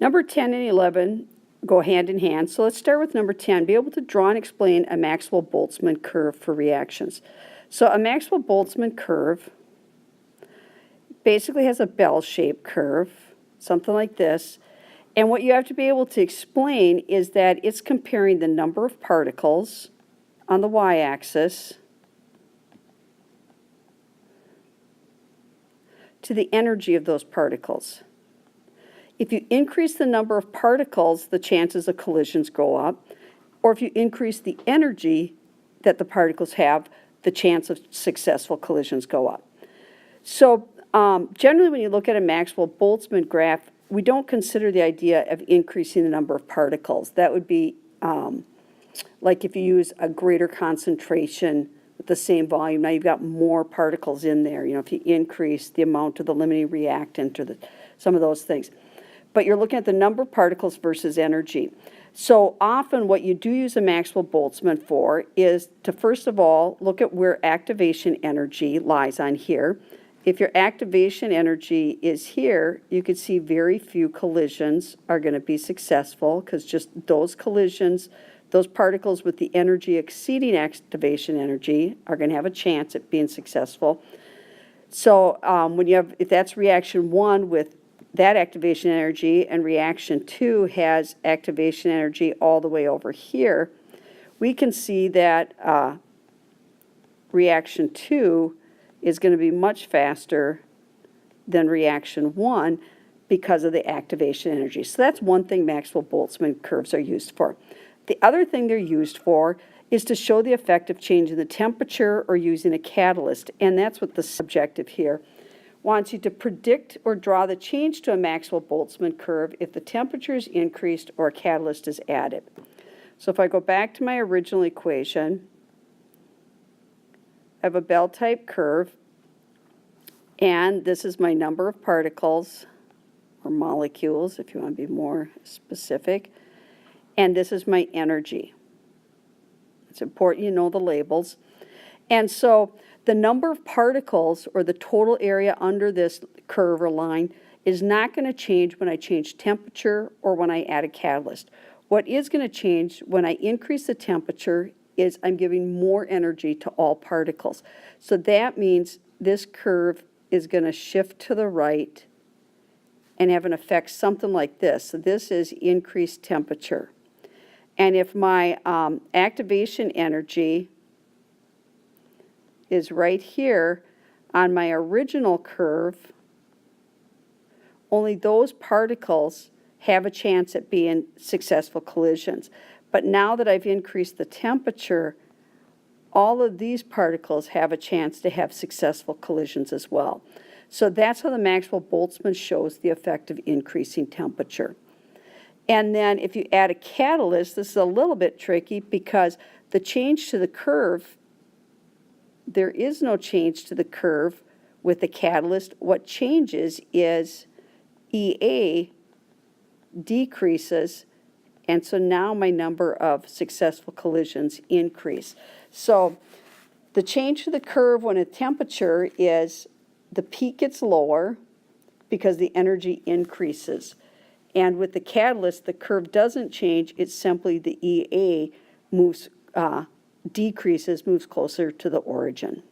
Number 10 and 11 go hand in hand. So let's start with number 10. Be able to draw and explain a Maxwell-Boltzmann curve for reactions. So a Maxwell-Boltzmann curve basically has a bell-shaped curve, something like this. And what you have to be able to explain is that it's comparing the number of particles on the y-axis to the energy of those particles. If you increase the number of particles, the chances of collisions go up. Or if you increase the energy that the particles have, the chance of successful collisions go up. So generally when you look at a Maxwell-Boltzmann graph, we don't consider the idea of increasing the number of particles. That would be like if you use a greater concentration with the same volume, now you've got more particles in there. You know, if you increase the amount of the limiting reactant or some of those things. But you're looking at the number of particles versus energy. So often what you do use a Maxwell-Boltzmann for is to, first of all, look at where activation energy lies on here. If your activation energy is here, you can see very few collisions are going to be successful because just those collisions, those particles with the energy exceeding activation energy are going to have a chance at being successful. So when you have, if that's reaction 1 with that activation energy and reaction 2 has activation energy all the way over here, we can see that reaction 2 is going to be much faster than reaction 1 because of the activation energy. So that's one thing Maxwell-Boltzmann curves are used for. The other thing they're used for is to show the effect of changing the temperature or using a catalyst, and that's what the subjective here wants you to predict or draw the change to a Maxwell-Boltzmann curve if the temperature is increased or a catalyst is added. So if I go back to my original equation, I have a bell-type curve, and this is my number of particles, or molecules, if you want to be more specific, and this is my energy. It's important you know the labels. And so the number of particles, or the total area under this curve or line, is not going to change when I change temperature or when I add a catalyst. What is going to change when I increase the temperature is I'm giving more energy to all particles. So that means this curve is going to shift to the right and have an effect something like this. So this is increased temperature. And if my activation energy is right here on my original curve, only those particles have a chance at being successful collisions. But now that I've increased the temperature, all of these particles have a chance to have successful collisions as well. So that's how the Maxwell-Boltzmann shows the effect of increasing temperature. And then if you add a catalyst, this is a little bit tricky because the change to the curve, there is no change to the curve with the catalyst. What changes is EA decreases, and so now my number of successful collisions increase. So the change to the curve when a temperature is the peak gets lower because the energy increases. And with the catalyst, the curve doesn't change. It's simply the EA moves, decreases, moves closer to the origin.